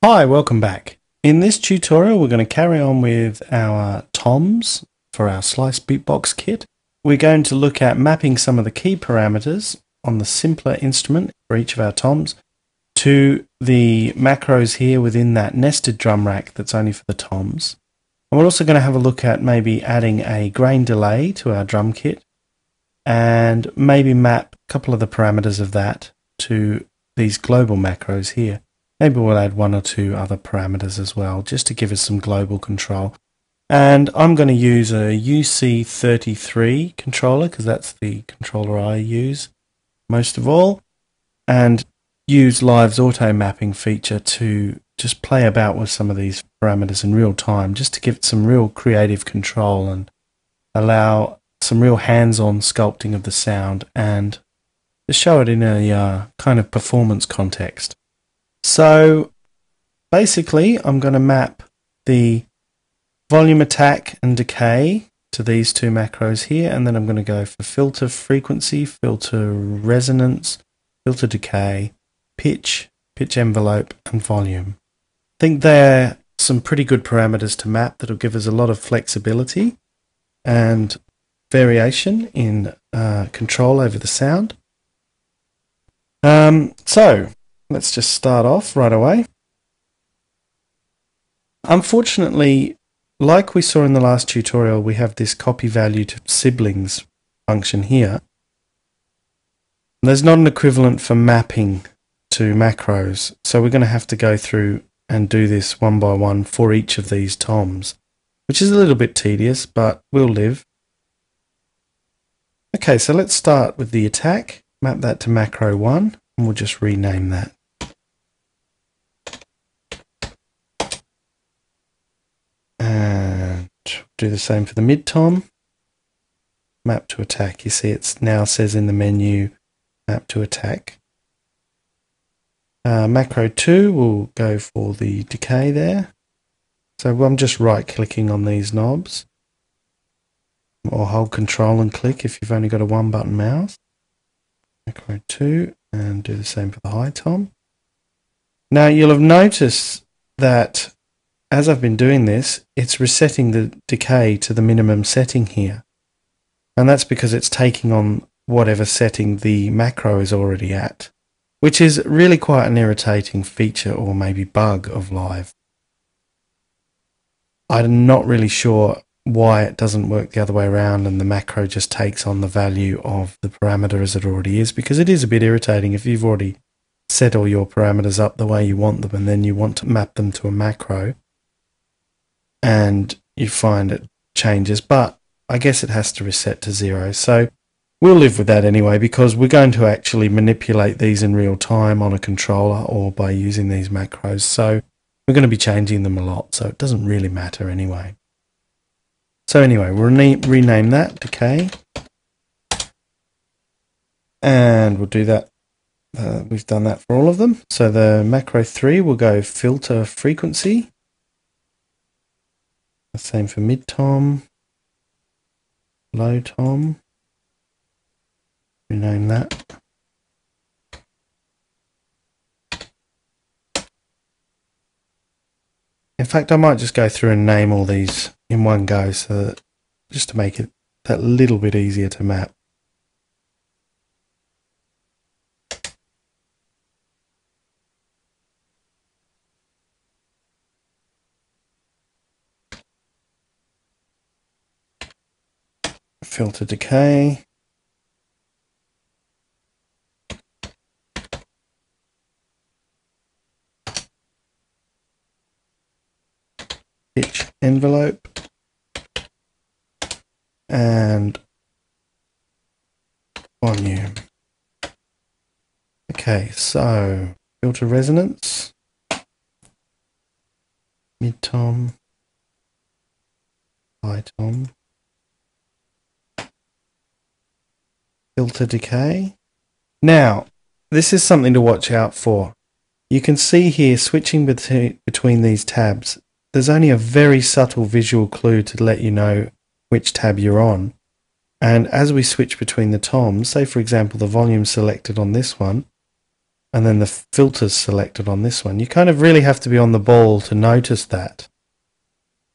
Hi, welcome back. In this tutorial we're going to carry on with our toms for our Slice Beatbox kit. We're going to look at mapping some of the key parameters on the simpler instrument for each of our toms to the macros here within that nested drum rack that's only for the toms. And we're also going to have a look at maybe adding a grain delay to our drum kit and maybe map a couple of the parameters of that to these global macros here. Maybe we'll add one or two other parameters as well, just to give us some global control. And I'm going to use a UC33 controller, because that's the controller I use most of all, and use Live's auto mapping feature to just play about with some of these parameters in real time, just to give it some real creative control and allow some real hands-on sculpting of the sound and to show it in a kind of performance context. So basically I'm going to map the volume attack and decay to these two macros here, and then I'm going to go for filter frequency, filter resonance, filter decay, pitch envelope and volume. I think they're some pretty good parameters to map that will give us a lot of flexibility and variation in control over the sound. So let's just start off right away. Unfortunately, like we saw in the last tutorial, we have this copy value to siblings function here. There's not an equivalent for mapping to macros, so we're going to have to go through and do this one by one for each of these toms, which is a little bit tedious, but we'll live. Okay, so let's start with the attack, map that to macro 1, and we'll just rename that. And do the same for the mid tom. Map to attack. You see it now says in the menu map to attack. Macro 2 will go for the decay there. So I'm just right clicking on these knobs, or hold control and click if you've only got a one button mouse. Macro 2, and do the same for the high tom. Now you'll have noticed that as I've been doing this, it's resetting the decay to the minimum setting here. And that's because it's taking on whatever setting the macro is already at, which is really quite an irritating feature or maybe bug of Live. I'm not really sure why it doesn't work the other way around and the macro just takes on the value of the parameter as it already is, because it is a bit irritating if you've already set all your parameters up the way you want them and then you want to map them to a macro and you find it changes, but I guess it has to reset to 0. So we'll live with that anyway, because we're going to actually manipulate these in real time on a controller or by using these macros. So we're going to be changing them a lot, so it doesn't really matter anyway. So anyway, we'll rename that decay. And we'll do that. We've done that for all of them. So the macro 3 will go filter frequency. The same for mid tom, low tom. Rename that. In fact, I might just go through and name all these in one go, so that, just to make it that little bit easier to map. Filter decay. Pitch envelope. And volume. Okay, so filter resonance. Mid tom. High tom. Filter decay. Now, this is something to watch out for. You can see here, switching between these tabs, there's only a very subtle visual clue to let you know which tab you're on. And as we switch between the toms, say for example the volume selected on this one, and then the filter's selected on this one. You kind of really have to be on the ball to notice that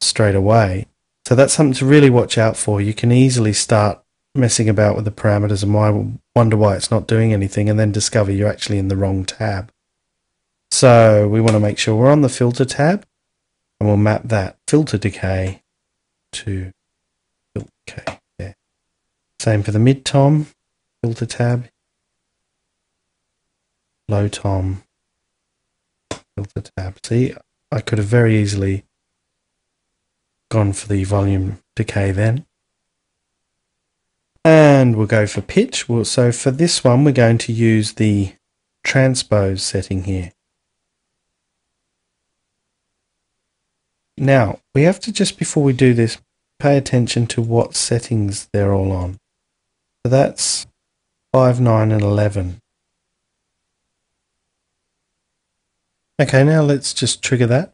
straight away. So that's something to really watch out for. You can easily start messing about with the parameters and wonder why it's not doing anything, and then discover you're actually in the wrong tab. So we want to make sure we're on the filter tab, and we'll map that filter decay to filter decay there. Same for the mid tom, filter tab, low tom, filter tab. See, I could have very easily gone for the volume decay then. And we'll go for pitch. So for this one, we're going to use the transpose setting here. Now, we have to, just before we do this, pay attention to what settings they're all on. So that's 5, 9, and 11. Okay, now let's just trigger that.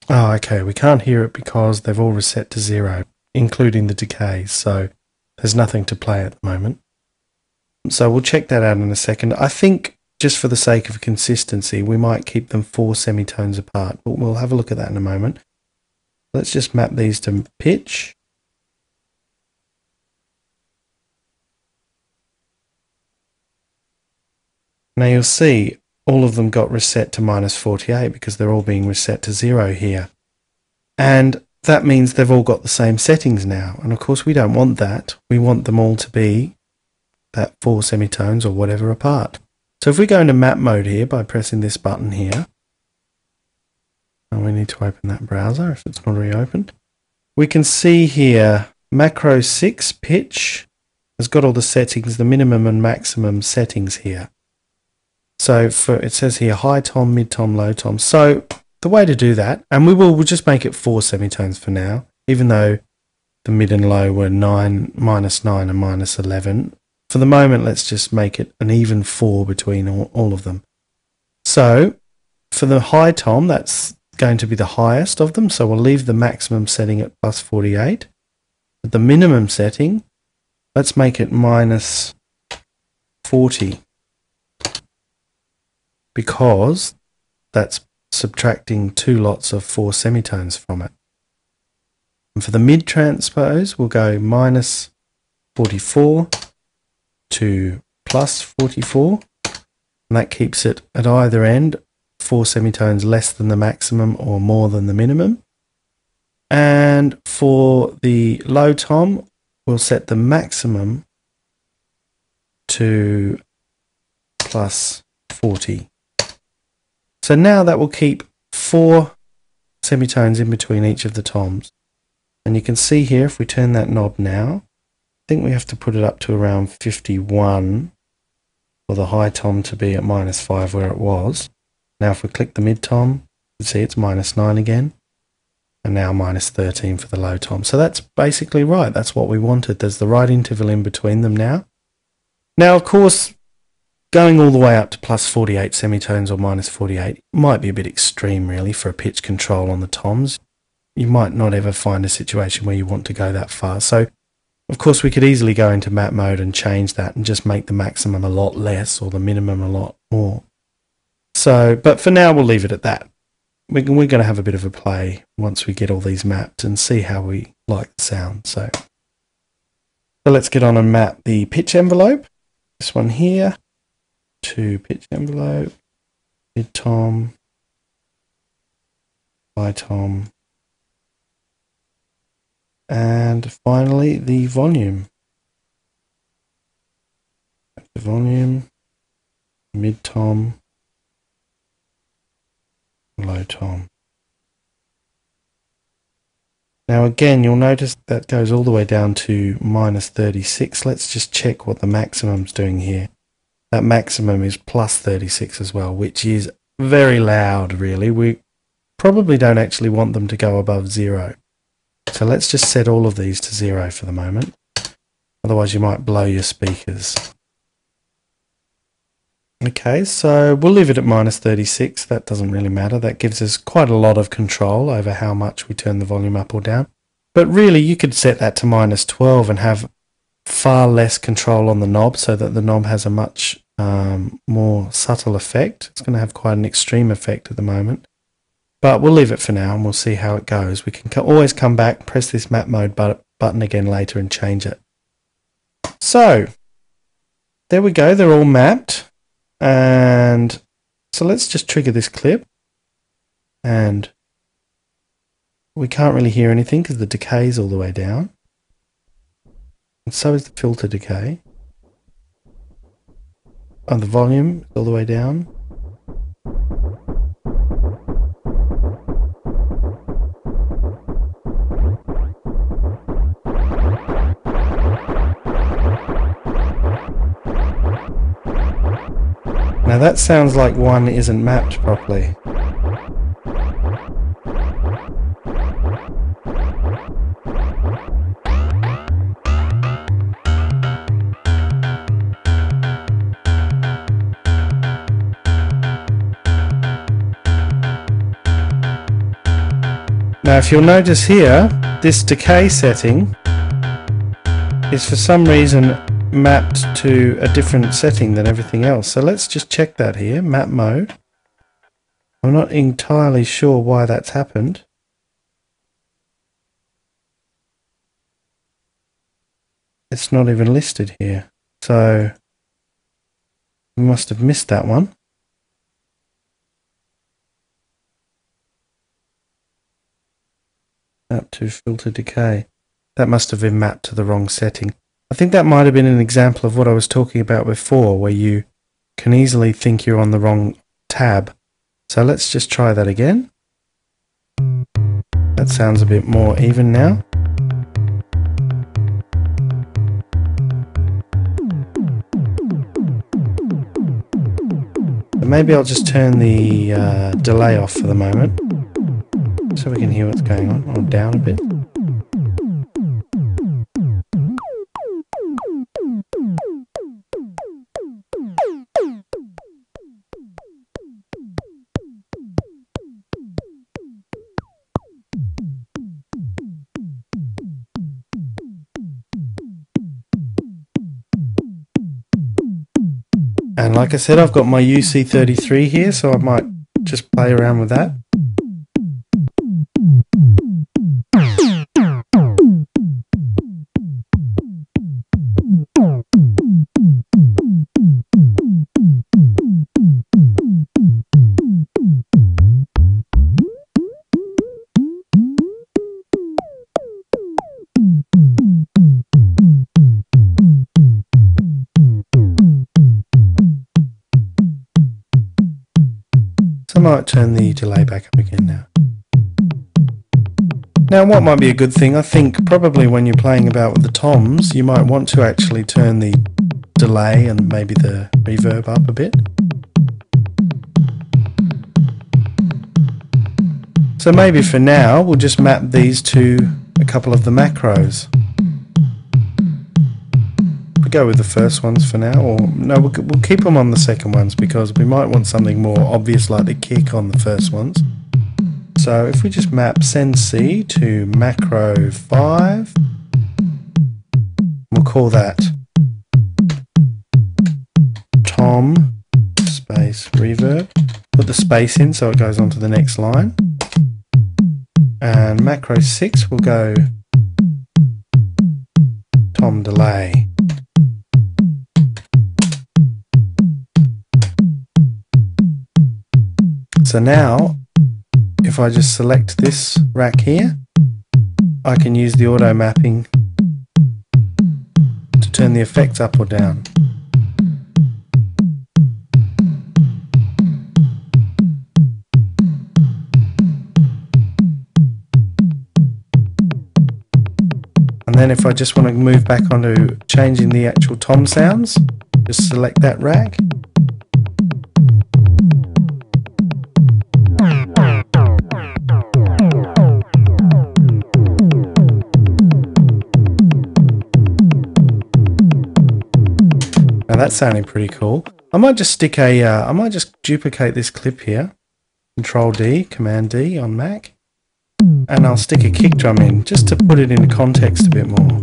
Oh, okay, we can't hear it because they've all reset to 0, including the decays, so there's nothing to play at the moment. So we'll check that out in a second. I think, just for the sake of consistency, we might keep them 4 semitones apart, but we'll have a look at that in a moment. Let's just map these to pitch. Now you'll see all of them got reset to -48 because they're all being reset to 0 here. And that means they've all got the same settings now. And of course we don't want that. We want them all to be that 4 semitones or whatever apart. So if we go into map mode here by pressing this button here, and we need to open that browser if it's not already opened, we can see here macro 6 pitch has got all the settings, the minimum and maximum settings here. So it says here high tom, mid tom, low tom. So the way to do that, and we'll just make it 4 semitones for now, even though the mid and low were -9 and -11. For the moment, let's just make it an even 4 between all of them. So for the high tom, that's going to be the highest of them, so we'll leave the maximum setting at +48. But the minimum setting, let's make it -40. Because that's subtracting 2 lots of 4 semitones from it. And for the mid transpose, we'll go -44 to +44, and that keeps it at either end 4 semitones less than the maximum or more than the minimum. And for the low tom, we'll set the maximum to +40. So now that will keep 4 semitones in between each of the toms. And you can see here, if we turn that knob now, I think we have to put it up to around 51 for the high tom to be at -5 where it was. Now if we click the mid tom, you can see it's -9 again. And now -13 for the low tom. So that's basically right. That's what we wanted. There's the right interval in between them now. Now, of course, going all the way up to +48 semitones or -48 might be a bit extreme, really, for a pitch control on the toms. You might not ever find a situation where you want to go that far. So, of course, we could easily go into map mode and change that and just make the maximum a lot less or the minimum a lot more. So, but for now, we'll leave it at that. We're going to have a bit of a play once we get all these mapped and see how we like the sound. So let's get on and map the pitch envelope. This one here. To pitch envelope, mid tom, high tom, and finally the volume. The volume, mid tom, low tom. Now again, you'll notice that goes all the way down to -36. Let's just check what the maximum's doing here. That maximum is +36 as well, which is very loud, really. We probably don't actually want them to go above 0. So let's just set all of these to 0 for the moment. Otherwise you might blow your speakers. Okay, so we'll leave it at -36. That doesn't really matter. That gives us quite a lot of control over how much we turn the volume up or down. But really, you could set that to -12 and have far less control on the knob so that the knob has a much more subtle effect. It's going to have quite an extreme effect at the moment. But we'll leave it for now and we'll see how it goes. We can always come back, press this map mode button again later and change it. So, there we go, they're all mapped. And so let's just trigger this clip. And we can't really hear anything because the decay is all the way down. And so is the filter decay. And the volume is all the way down. Now that sounds like one isn't mapped properly. Now if you'll notice here, this decay setting is for some reason mapped to a different setting than everything else. So let's just check that here, map mode. I'm not entirely sure why that's happened. It's not even listed here. So we must have missed that one. Map to filter decay. That must have been mapped to the wrong setting. I think that might have been an example of what I was talking about before, where you can easily think you're on the wrong tab. So let's just try that again. That sounds a bit more even now. But maybe I'll just turn the delay off for the moment, so we can hear what's going on, or down a bit. And like I said, I've got my UC33 here, so I might just play around with that. I might turn the delay back up again now. Now what might be a good thing, I think probably when you're playing about with the toms, you might want to actually turn the delay and maybe the reverb up a bit. So maybe for now we'll just map these to a couple of the macros. Go with the first ones for now, or no, we'll keep them on the second ones because we might want something more obvious like the kick on the first ones. So if we just map send C to macro 5, we'll call that tom space reverb, put the space in so it goes on to the next line, and macro 6 will go tom delay. So now, if I just select this rack here, I can use the auto mapping to turn the effects up or down. And then if I just want to move back onto changing the actual tom sounds, just select that rack. Now that's sounding pretty cool. I might just stick a, I might just duplicate this clip here. Control D, Command D on Mac. And I'll stick a kick drum in just to put it into context a bit more.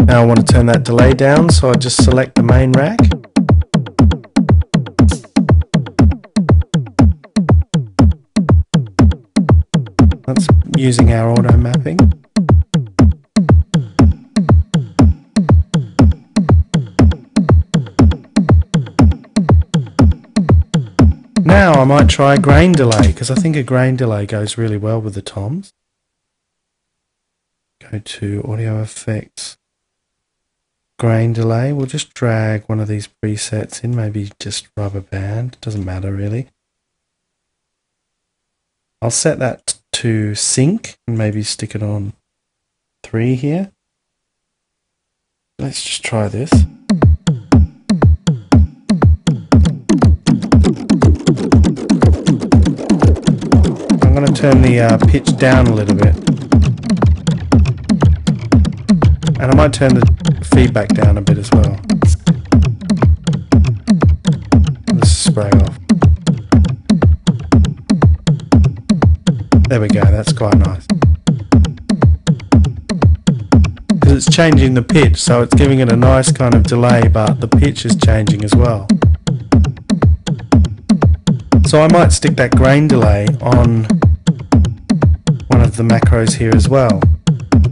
Now I want to turn that delay down, so I just select the main rack. That's using our auto mapping. Now I might try a grain delay, because I think a grain delay goes really well with the toms. Go to audio effects, grain delay. We'll just drag one of these presets in, maybe just rubber band, doesn't matter really. I'll set that to sync and maybe stick it on 3 here. Let's just try this. I'm going to turn the pitch down a little bit. And I might turn the feedback down a bit as well. Let's spray off. There we go, that's quite nice. Because it's changing the pitch, so it's giving it a nice kind of delay, but the pitch is changing as well. So I might stick that grain delay on one of the macros here as well.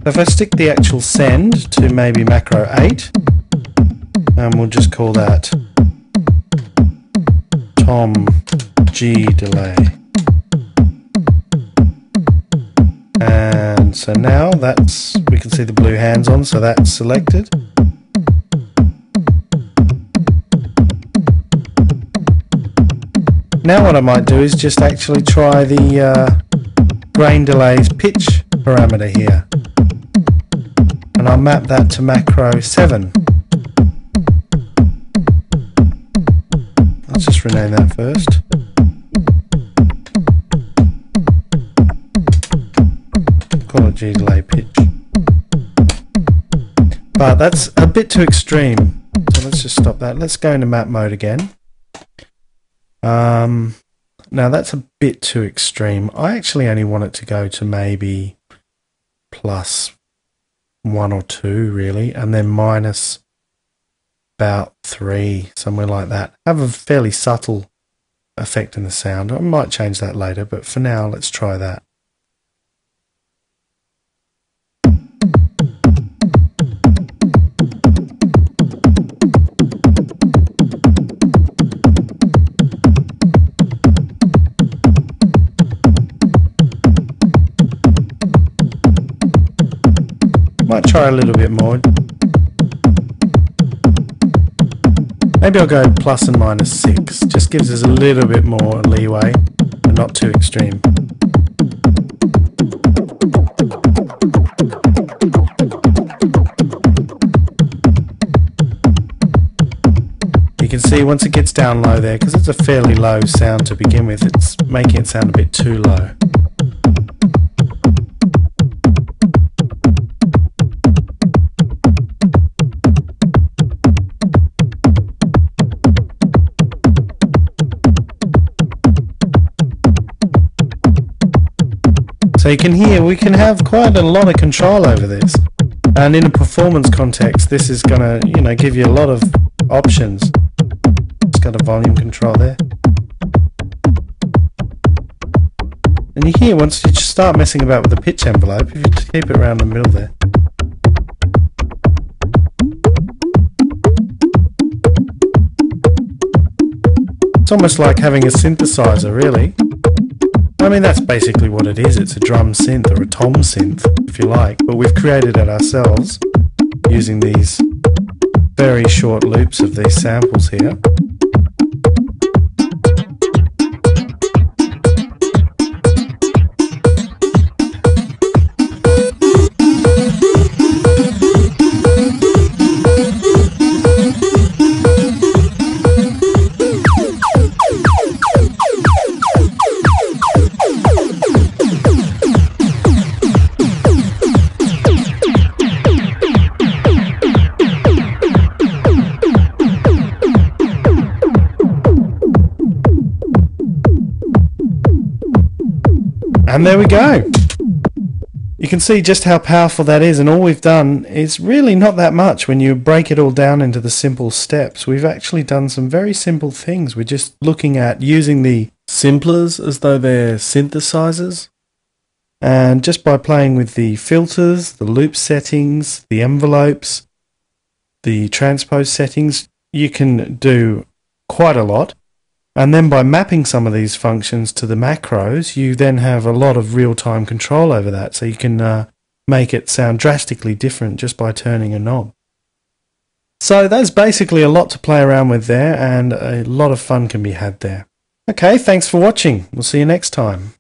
So if I stick the actual send to maybe macro 8, and we'll just call that Tom G delay. And so now that's, we can see the blue hands on, so that's selected. Now what I might do is just actually try the grain delay's pitch parameter here. And I'll map that to macro 7. Let's just rename that first. Call it G delay pitch. But that's a bit too extreme. So let's just stop that. Let's go into map mode again. Now that's a bit too extreme. I actually only want it to go to maybe +1 or 2 really, and then minus about 3, somewhere like that. Have a fairly subtle effect in the sound. I might change that later, but for now let's try that. Might try a little bit more. Maybe I'll go plus and minus 6. Just gives us a little bit more leeway, but not too extreme. You can see once it gets down low there, because it's a fairly low sound to begin with, it's making it sound a bit too low. So you can hear we can have quite a lot of control over this, and in a performance context this is going to give you a lot of options. It's got a volume control there, and you hear once you just start messing about with the pitch envelope, if you just keep it around the middle there, it's almost like having a synthesizer really. I mean, that's basically what it is. It's a drum synth, or a tom synth, if you like, but we've created it ourselves using these very short loops of these samples here. And there we go. You can see just how powerful that is, and all we've done is really not that much when you break it all down into the simple steps. We've actually done some very simple things. We're just looking at using the simplers as though they're synthesizers, and just by playing with the filters, the loop settings, the envelopes, the transpose settings, you can do quite a lot. And then by mapping some of these functions to the macros, you then have a lot of real-time control over that. So you can make it sound drastically different just by turning a knob. So that's basically a lot to play around with there, and a lot of fun can be had there. Okay, thanks for watching. We'll see you next time.